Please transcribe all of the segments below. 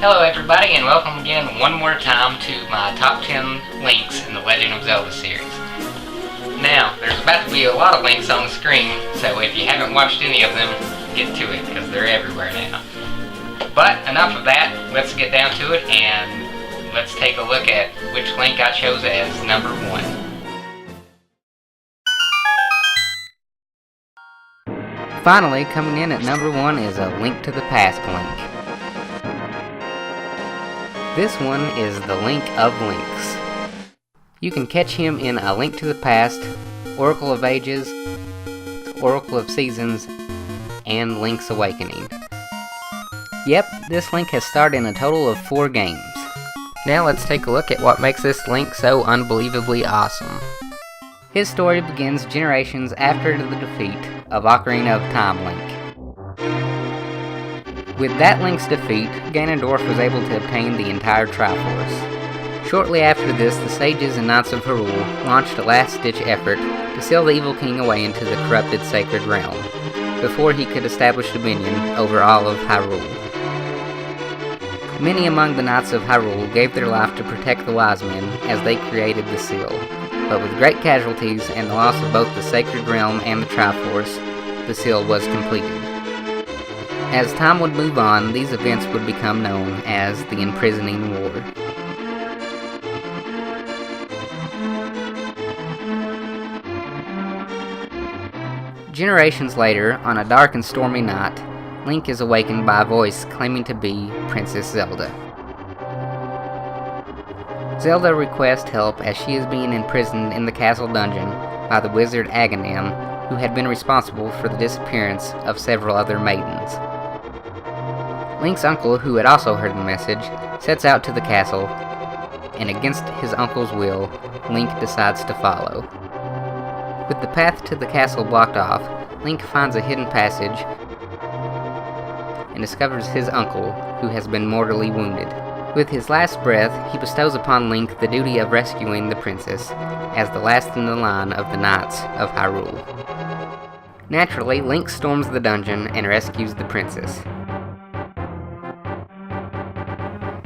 Hello everybody, and welcome again one more time to my top 10 links in the Legend of Zelda series. Now, there's about to be a lot of links on the screen, so if you haven't watched any of them, get to it, because they're everywhere now. But enough of that, let's get down to it, and let's take a look at which link I chose as number 1. Finally, coming in at number 1 is a Link to the Past link. This one is the Link of Links. You can catch him in A Link to the Past, Oracle of Ages, Oracle of Seasons, and Link's Awakening. Yep, this link has starred in a total of 4 games. Now let's take a look at what makes this link so unbelievably awesome. His story begins generations after the defeat of Ocarina of Time Link. With that Link's defeat, Ganondorf was able to obtain the entire Triforce. Shortly after this, the sages and knights of Hyrule launched a last-ditch effort to seal the evil king away into the corrupted sacred realm, before he could establish dominion over all of Hyrule. Many among the knights of Hyrule gave their life to protect the wise men as they created the seal, but with great casualties and the loss of both the sacred realm and the Triforce, the seal was completed. As time would move on, these events would become known as the Imprisoning War. Generations later, on a dark and stormy night, Link is awakened by a voice claiming to be Princess Zelda. Zelda requests help as she is being imprisoned in the castle dungeon by the wizard Aghanim, who had been responsible for the disappearance of several other maidens. Link's uncle, who had also heard the message, sets out to the castle, and against his uncle's will, Link decides to follow. With the path to the castle blocked off, Link finds a hidden passage and discovers his uncle, who has been mortally wounded. With his last breath, he bestows upon Link the duty of rescuing the princess, as the last in the line of the Knights of Hyrule. Naturally, Link storms the dungeon and rescues the princess.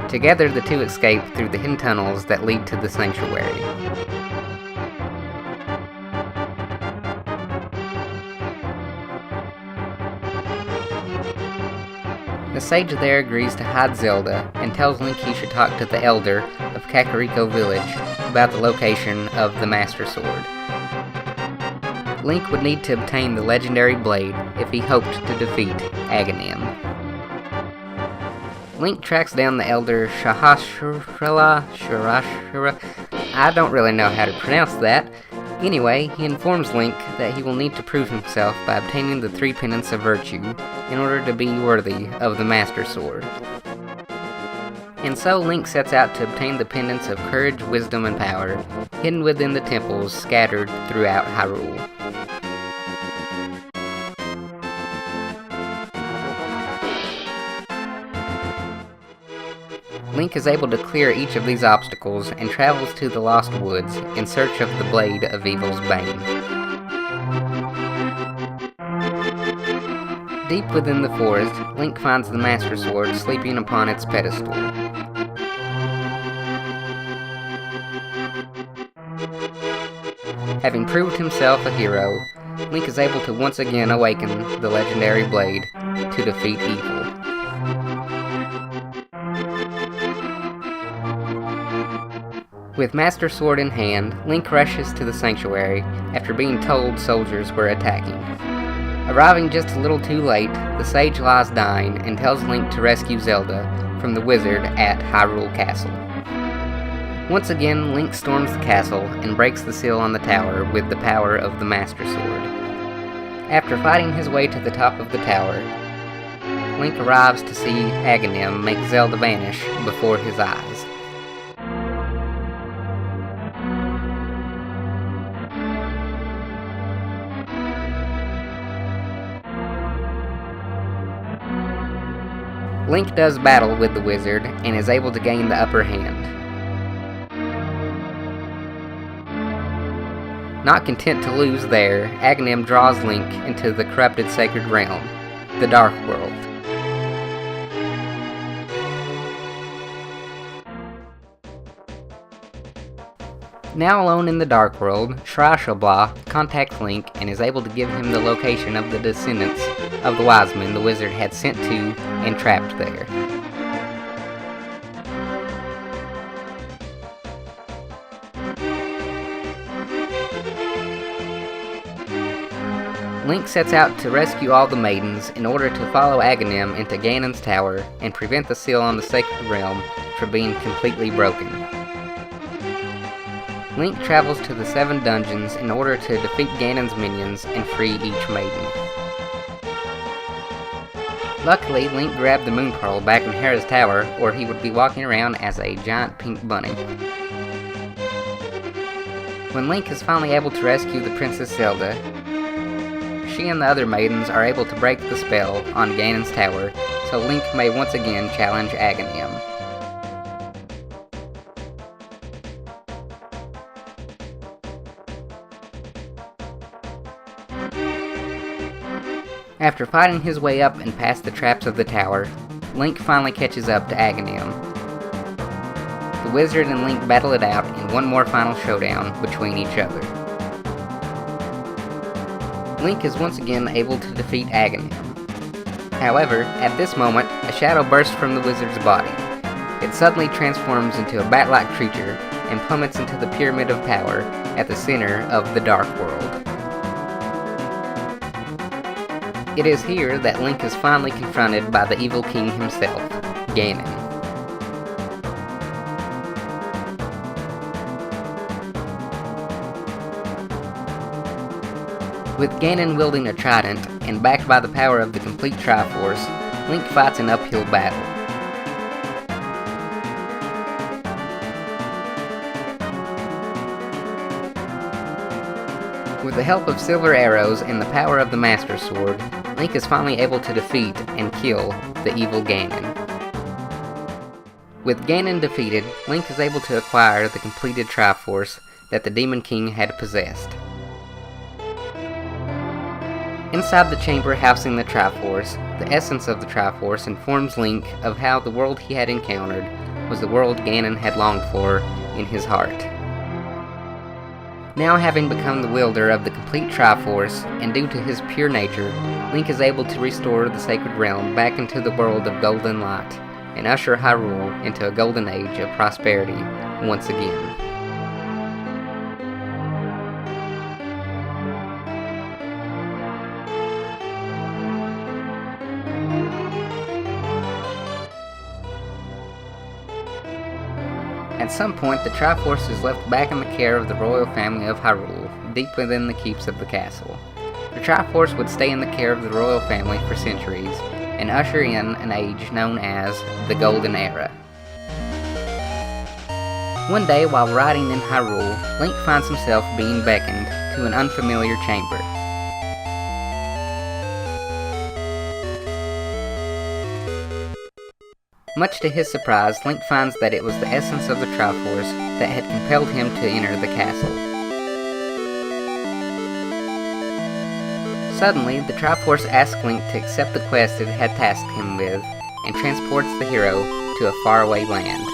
Together, the two escape through the hidden tunnels that lead to the sanctuary. The sage there agrees to hide Zelda and tells Link he should talk to the elder of Kakariko Village about the location of the Master Sword. Link would need to obtain the legendary blade if he hoped to defeat Aghanim. Link tracks down the elder Shahashra. I don't really know how to pronounce that. Anyway, he informs Link that he will need to prove himself by obtaining the 3 pendants of virtue in order to be worthy of the Master Sword. And so Link sets out to obtain the pendants of courage, wisdom, and power, hidden within the temples scattered throughout Hyrule. Link is able to clear each of these obstacles and travels to the Lost Woods in search of the Blade of Evil's Bane. Deep within the forest, Link finds the Master Sword sleeping upon its pedestal. Having proved himself a hero, Link is able to once again awaken the legendary blade to defeat evil. With Master Sword in hand, Link rushes to the sanctuary after being told soldiers were attacking. Arriving just a little too late, the sage lies dying and tells Link to rescue Zelda from the wizard at Hyrule Castle. Once again, Link storms the castle and breaks the seal on the tower with the power of the Master Sword. After fighting his way to the top of the tower, Link arrives to see Aghanim make Zelda vanish before his eyes. Link does battle with the wizard and is able to gain the upper hand. Not content to lose there, Aghanim draws Link into the corrupted sacred realm, the Dark World. Now alone in the Dark World, Shrashabla contacts Link and is able to give him the location of the descendants of the wise men the wizard had sent to and trapped there. Link sets out to rescue all the maidens in order to follow Aghanim into Ganon's tower and prevent the seal on the Sacred Realm from being completely broken. Link travels to the 7 dungeons in order to defeat Ganon's minions and free each maiden. Luckily, Link grabbed the Moon Pearl back in Hera's tower, or he would be walking around as a giant pink bunny. When Link is finally able to rescue the Princess Zelda, she and the other maidens are able to break the spell on Ganon's tower, so Link may once again challenge Aghanim. After fighting his way up and past the traps of the tower, Link finally catches up to Aghanim. The wizard and Link battle it out in one more final showdown between each other. Link is once again able to defeat Aghanim. However, at this moment, a shadow bursts from the wizard's body. It suddenly transforms into a bat-like creature and plummets into the Pyramid of Power at the center of the Dark World. It is here that Link is finally confronted by the evil king himself, Ganon. With Ganon wielding a trident and backed by the power of the complete Triforce, Link fights an uphill battle. With the help of silver arrows and the power of the Master Sword, Link is finally able to defeat and kill the evil Ganon. With Ganon defeated, Link is able to acquire the completed Triforce that the Demon King had possessed. Inside the chamber housing the Triforce, the essence of the Triforce informs Link of how the world he had encountered was the world Ganon had longed for in his heart. Now having become the wielder of the complete Triforce, and due to his pure nature, Link is able to restore the Sacred Realm back into the world of golden light, and usher Hyrule into a golden age of prosperity once again. At some point, the Triforce is left back in the care of the royal family of Hyrule, deep within the keeps of the castle. The Triforce would stay in the care of the royal family for centuries, and usher in an age known as the Golden Era. One day, while riding in Hyrule, Link finds himself being beckoned to an unfamiliar chamber. Much to his surprise, Link finds that it was the essence of the Triforce that had compelled him to enter the castle. Suddenly, the Triforce asks Link to accept the quest it had tasked him with, and transports the hero to a faraway land.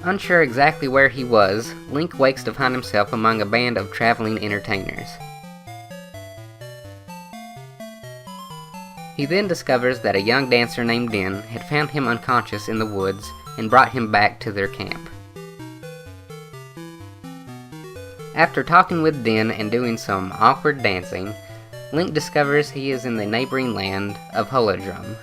Unsure exactly where he was, Link wakes to find himself among a band of traveling entertainers. He then discovers that a young dancer named Din had found him unconscious in the woods and brought him back to their camp. After talking with Din and doing some awkward dancing, Link discovers he is in the neighboring land of Holodrum.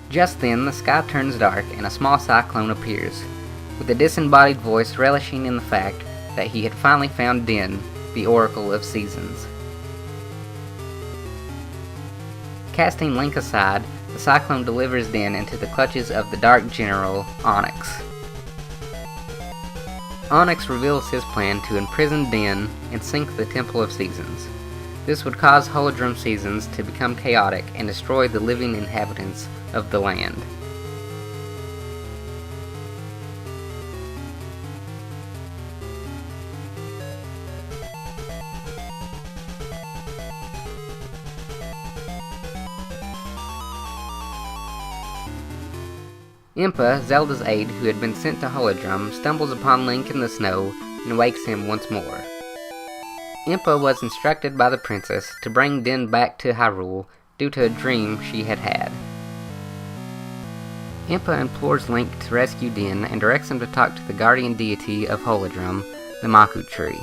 Just then, the sky turns dark and a small cyclone appears, with a disembodied voice relishing in the fact that he had finally found Din, the Oracle of Seasons. Casting Link aside, the cyclone delivers Din into the clutches of the Dark General, Onyx. Onyx reveals his plan to imprison Din and sink the Temple of Seasons. This would cause Holodrum Seasons to become chaotic and destroy the living inhabitants of the land. Impa, Zelda's aide who had been sent to Holodrum, stumbles upon Link in the snow and wakes him once more. Impa was instructed by the princess to bring Din back to Hyrule due to a dream she had had. Impa implores Link to rescue Din and directs him to talk to the guardian deity of Holodrum, the Maku tree.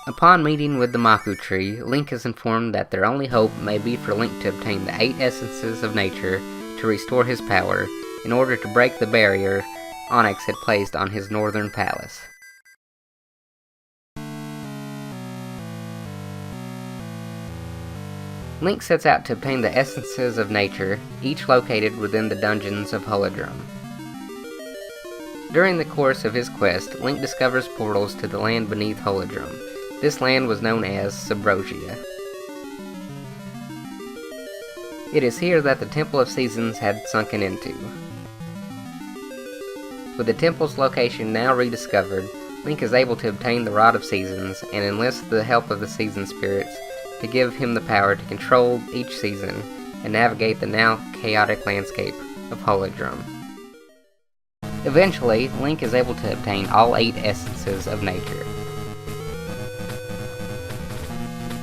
Upon meeting with the Maku tree, Link is informed that their only hope may be for Link to obtain the 8 essences of nature to restore his power in order to break the barrier Onyx had placed on his northern palace. Link sets out to obtain the essences of nature, each located within the dungeons of Holodrum. During the course of his quest, Link discovers portals to the land beneath Holodrum. This land was known as Subrosia. It is here that the Temple of Seasons had sunken into. With the temple's location now rediscovered, Link is able to obtain the Rod of Seasons and enlists the help of the Season Spirits to give him the power to control each season and navigate the now chaotic landscape of Holodrum. Eventually, Link is able to obtain all 8 essences of nature.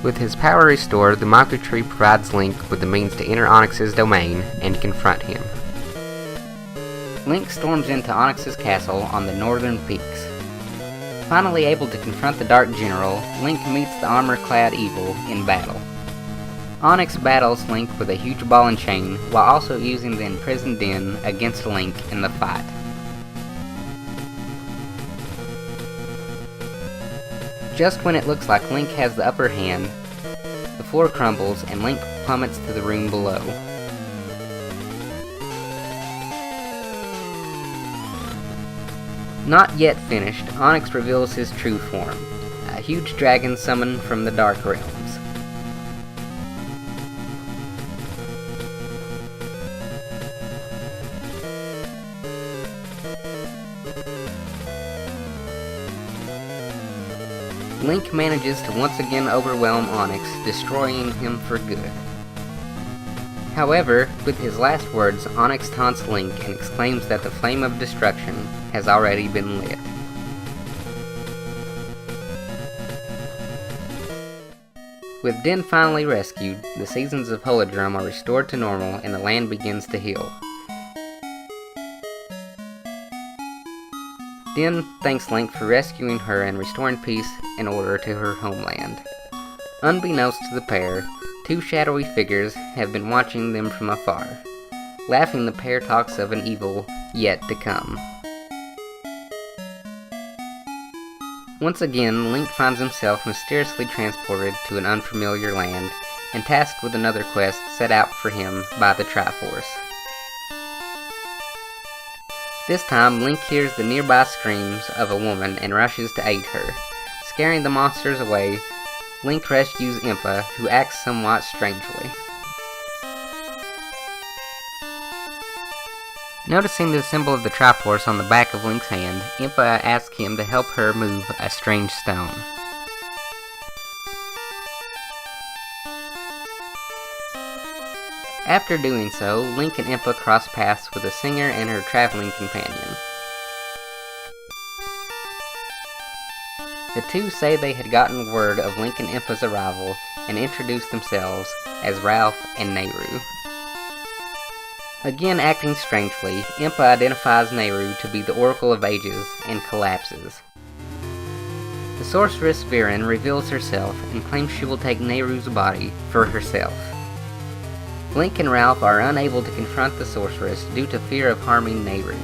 With his power restored, the Maku tree provides Link with the means to enter Onyx's domain and confront him. Link storms into Onyx's castle on the northern peaks. Finally able to confront the Dark General, Link meets the armor-clad evil in battle. Onyx battles Link with a huge ball and chain, while also using the imprisoned Din against Link in the fight. Just when it looks like Link has the upper hand, the floor crumbles and Link plummets to the room below. Not yet finished, Onyx reveals his true form, a huge dragon summoned from the Dark Realms. Link manages to once again overwhelm Onyx, destroying him for good. However, with his last words, Onyx taunts Link and exclaims that the flame of destruction has already been lit. With Din finally rescued, the seasons of Holodrum are restored to normal and the land begins to heal. Din thanks Link for rescuing her and restoring peace and order to her homeland. Unbeknownst to the pair, 2 shadowy figures have been watching them from afar. Laughing, the pair talks of an evil yet to come. Once again, Link finds himself mysteriously transported to an unfamiliar land and tasked with another quest set out for him by the Triforce. This time, Link hears the nearby screams of a woman and rushes to aid her. Scaring the monsters away, Link rescues Impa, who acts somewhat strangely. Noticing the symbol of the Triforce on the back of Link's hand, Impa asks him to help her move a strange stone. After doing so, Link and Impa cross paths with a singer and her traveling companion. The two say they had gotten word of Link and Impa's arrival and introduced themselves as Ralph and Nehru. Again acting strangely, Impa identifies Nehru to be the Oracle of Ages and collapses. The sorceress Viren reveals herself and claims she will take Nehru's body for herself. Link and Ralph are unable to confront the sorceress due to fear of harming Nehru.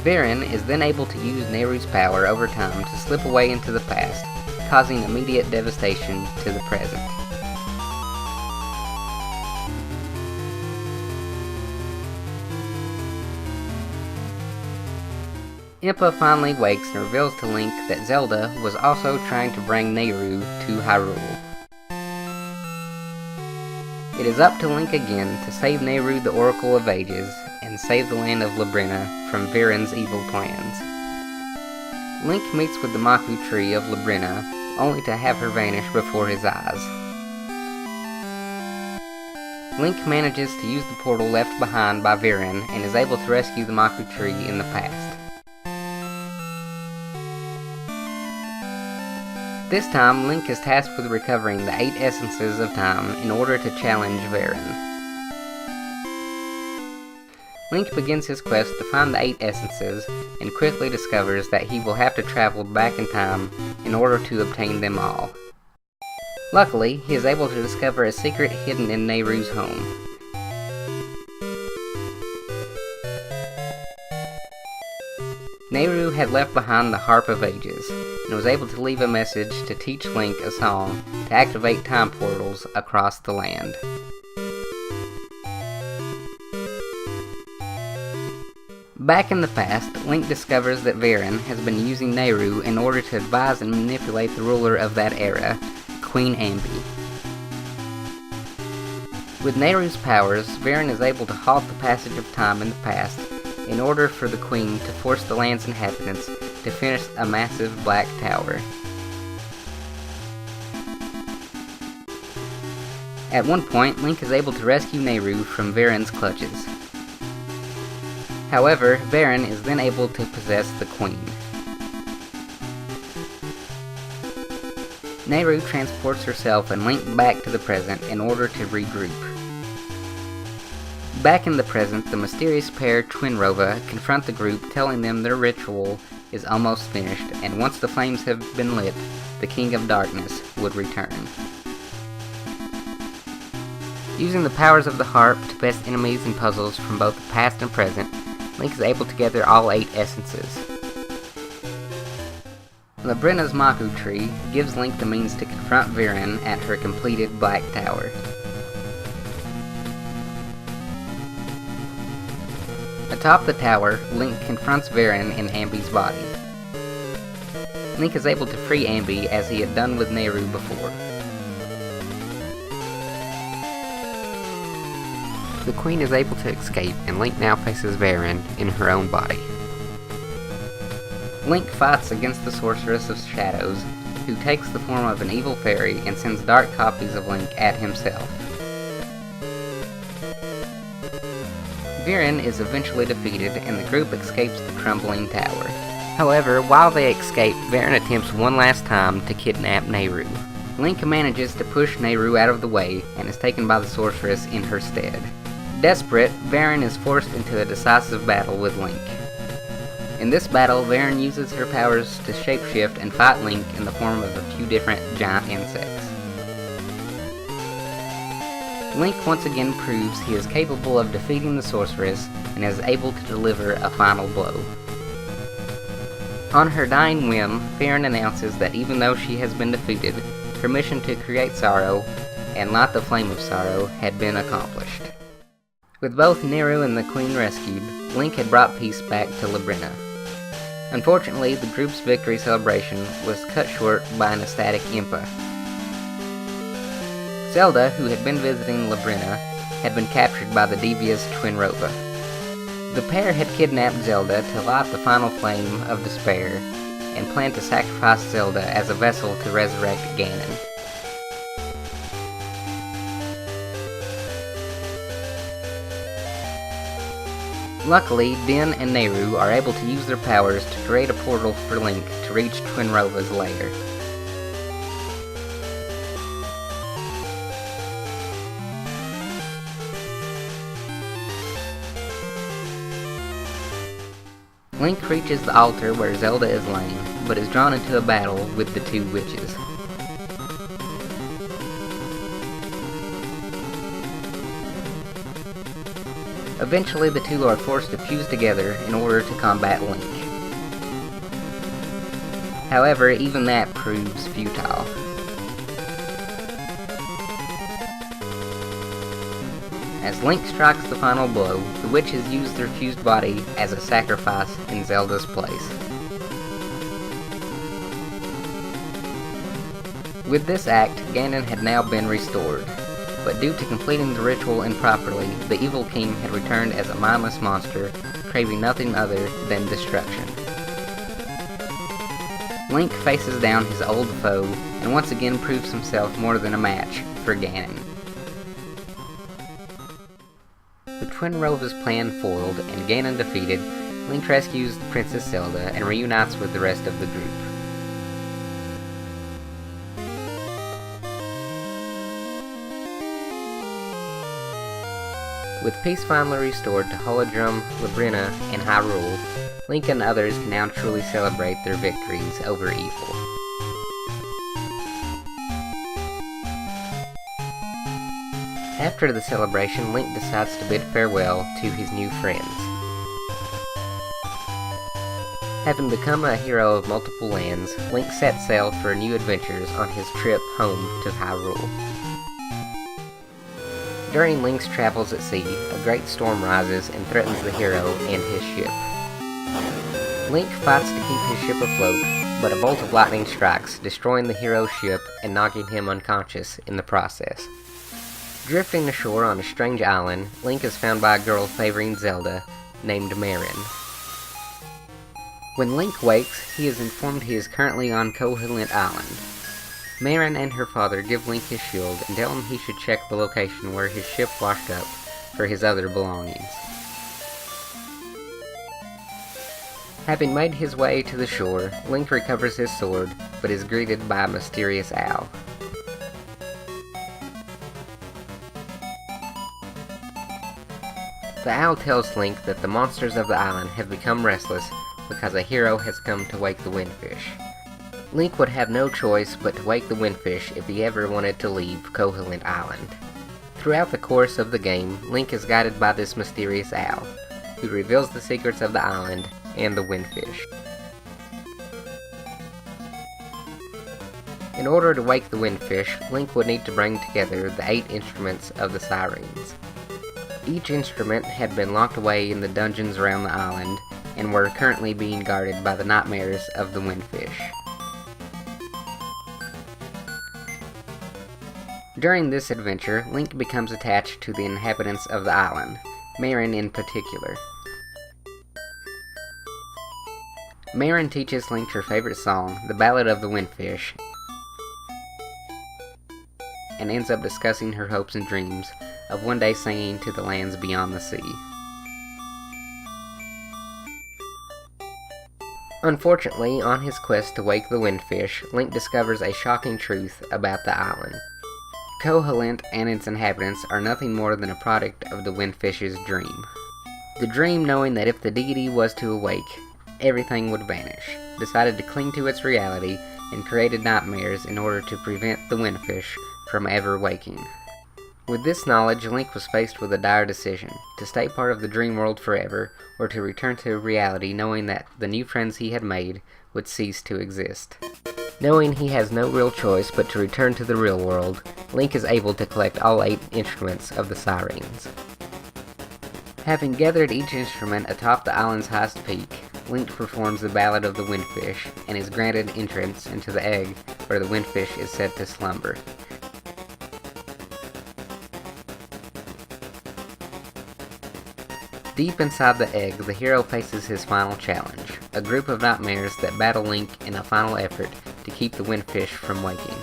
Viren is then able to use Nehru's power over time to slip away into the past, causing immediate devastation to the present. Impa finally wakes and reveals to Link that Zelda was also trying to bring Nehru to Hyrule. It is up to Link again to save Nehru, the Oracle of Ages, and save the land of Labrynna from Viren's evil plans. Link meets with the Maku tree of Labrynna, only to have her vanish before his eyes. Link manages to use the portal left behind by Viren and is able to rescue the Maku tree in the past. This time, Link is tasked with recovering the 8 Essences of Time in order to challenge Viren. Link begins his quest to find the 8 Essences and quickly discovers that he will have to travel back in time in order to obtain them all. Luckily, he is able to discover a secret hidden in Nehru's home. Nehru had left behind the Harp of Ages, and was able to leave a message to teach Link a song to activate time portals across the land. Back in the past, Link discovers that Viren has been using Nehru in order to advise and manipulate the ruler of that era, Queen Ambi. With Nehru's powers, Viren is able to halt the passage of time in the past in order for the Queen to force the land's inhabitants to finish a massive black tower. At one point, Link is able to rescue Nehru from Viren's clutches. However, Viren is then able to possess the Queen. Nehru transports herself and Link back to the present in order to regroup. Back in the present, the mysterious pair Twinrova confront the group, telling them their ritual is almost finished, and once the flames have been lit, the King of Darkness would return. Using the powers of the harp to best enemies and puzzles from both the past and present, Link is able to gather all 8 essences. Labrina's Maku tree gives Link the means to confront Viren at her completed Black Tower. Atop the tower, Link confronts Viren in Ambi's body. Link is able to free Ambi as he had done with Nehru before. The Queen is able to escape, and Link now faces Viren in her own body. Link fights against the Sorceress of Shadows, who takes the form of an evil fairy and sends dark copies of Link at himself. Viren is eventually defeated, and the group escapes the crumbling tower. However, while they escape, Viren attempts one last time to kidnap Nehru. Link manages to push Nehru out of the way, and is taken by the Sorceress in her stead. Desperate, Viren is forced into a decisive battle with Link. In this battle, Viren uses her powers to shapeshift and fight Link in the form of a few different giant insects. Link once again proves he is capable of defeating the Sorceress and is able to deliver a final blow. On her dying whim, Viren announces that even though she has been defeated, her mission to create sorrow and light the flame of sorrow had been accomplished. With both Nehru and the Queen rescued, Link had brought peace back to Labrina. Unfortunately, the group's victory celebration was cut short by an ecstatic Impa. Zelda, who had been visiting Labrina, had been captured by the devious Twinrova. The pair had kidnapped Zelda to light the final flame of despair, and planned to sacrifice Zelda as a vessel to resurrect Ganon. Luckily, Din and Nehru are able to use their powers to create a portal for Link to reach Twinrova's lair. Link reaches the altar where Zelda is laying, but is drawn into a battle with the two witches. Eventually, the two are forced to fuse together in order to combat Link. However, even that proves futile. As Link strikes the final blow, the witches use their fused body as a sacrifice in Zelda's place. With this act, Ganon had now been restored, but due to completing the ritual improperly, the evil king had returned as a mindless monster, craving nothing other than destruction. Link faces down his old foe, and once again proves himself more than a match for Ganon. With Twin Rovers' plan foiled and Ganon defeated, Link rescues Princess Zelda and reunites with the rest of the group. With peace finally restored to Holodrum, Labrina, and Hyrule, Link and others can now truly celebrate their victories over evil. After the celebration, Link decides to bid farewell to his new friends. Having become a hero of multiple lands, Link sets sail for new adventures on his trip home to Hyrule. During Link's travels at sea, a great storm rises and threatens the hero and his ship. Link fights to keep his ship afloat, but a bolt of lightning strikes, destroying the hero's ship and knocking him unconscious in the process. Drifting ashore on a strange island, Link is found by a girl favoring Zelda, named Marin. When Link wakes, he is informed he is currently on Koholint Island. Marin and her father give Link his shield and tell him he should check the location where his ship washed up for his other belongings. Having made his way to the shore, Link recovers his sword, but is greeted by a mysterious owl. The owl tells Link that the monsters of the island have become restless because a hero has come to wake the Windfish. Link would have no choice but to wake the Windfish if he ever wanted to leave Koholint Island. Throughout the course of the game, Link is guided by this mysterious owl, who reveals the secrets of the island and the Windfish. In order to wake the Windfish, Link would need to bring together the 8 instruments of the Sirens. Each instrument had been locked away in the dungeons around the island, and were currently being guarded by the nightmares of the Windfish. During this adventure, Link becomes attached to the inhabitants of the island, Marin in particular. Marin teaches Link her favorite song, the Ballad of the Windfish, and ends up discussing her hopes and dreams of one day singing to the lands beyond the sea. Unfortunately, on his quest to wake the Windfish, Link discovers a shocking truth about the island. Koholint and its inhabitants are nothing more than a product of the Windfish's dream. The dream, knowing that if the deity was to awake, everything would vanish, decided to cling to its reality and created nightmares in order to prevent the Windfish from ever waking. With this knowledge, Link was faced with a dire decision, to stay part of the dream world forever, or to return to reality knowing that the new friends he had made would cease to exist. Knowing he has no real choice but to return to the real world, Link is able to collect all 8 instruments of the Sirens. Having gathered each instrument atop the island's highest peak, Link performs the Ballad of the Windfish, and is granted entrance into the egg where the Windfish is said to slumber. Deep inside the egg, the hero faces his final challenge, a group of nightmares that battle Link in a final effort to keep the Windfish from waking.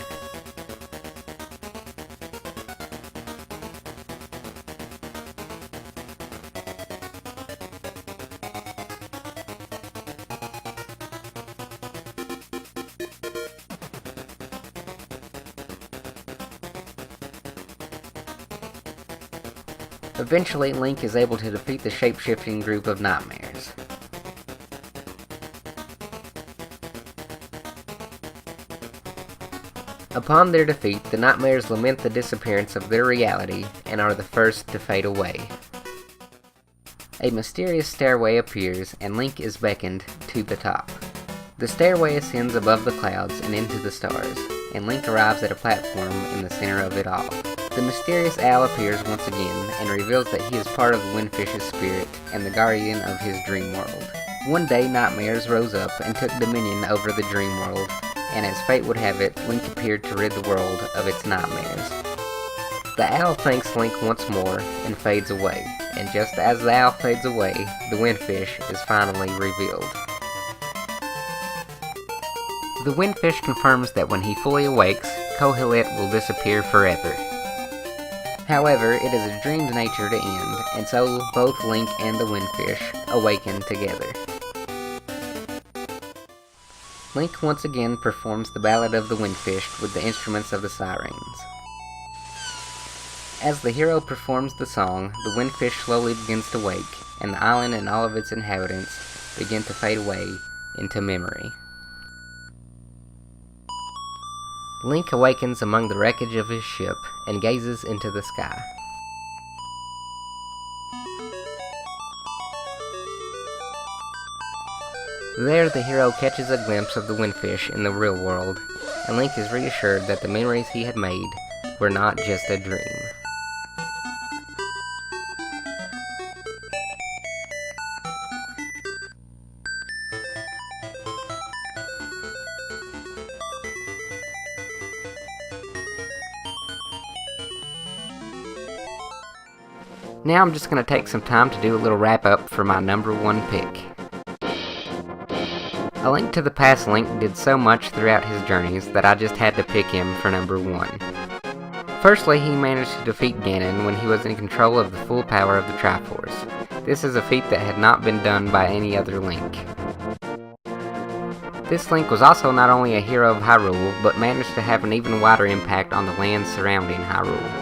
Eventually, Link is able to defeat the shape-shifting group of nightmares. Upon their defeat, the nightmares lament the disappearance of their reality and are the first to fade away. A mysterious stairway appears and Link is beckoned to the top. The stairway ascends above the clouds and into the stars, and Link arrives at a platform in the center of it all. The mysterious owl appears once again and reveals that he is part of the Windfish's spirit and the guardian of his dream world. One day, nightmares rose up and took dominion over the dream world, and as fate would have it, Link appeared to rid the world of its nightmares. The owl thanks Link once more and fades away, and just as the owl fades away, the Windfish is finally revealed. The Windfish confirms that when he fully awakes, Koholint will disappear forever. However, it is a dream's nature to end, and so both Link and the Windfish awaken together. Link once again performs the Ballad of the Windfish with the instruments of the sirens. As the hero performs the song, the Windfish slowly begins to wake, and the island and all of its inhabitants begin to fade away into memory. Link awakens among the wreckage of his ship and gazes into the sky. There, the hero catches a glimpse of the Windfish in the real world, and Link is reassured that the memories he had made were not just a dream. Now I'm just going to take some time to do a little wrap-up for my number 1 pick. A Link to the Past Link did so much throughout his journeys that I just had to pick him for number 1. Firstly, he managed to defeat Ganon when he was in control of the full power of the Triforce. This is a feat that had not been done by any other Link. This Link was also not only a hero of Hyrule, but managed to have an even wider impact on the lands surrounding Hyrule.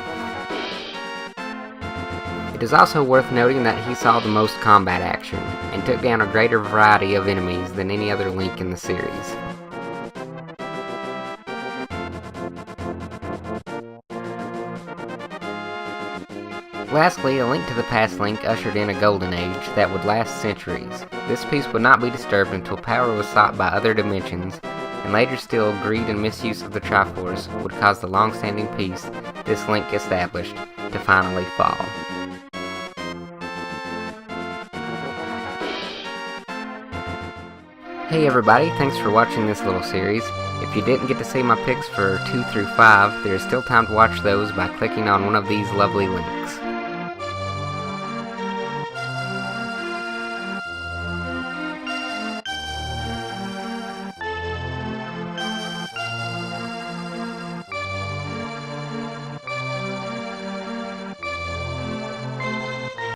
It is also worth noting that he saw the most combat action, and took down a greater variety of enemies than any other Link in the series. Lastly, A Link to the Past Link ushered in a golden age that would last centuries. This peace would not be disturbed until power was sought by other dimensions, and later still, greed and misuse of the Triforce would cause the long-standing peace this Link established to finally fall. Hey everybody, thanks for watching this little series. If you didn't get to see my picks for 2 through 5, there is still time to watch those by clicking on one of these lovely links.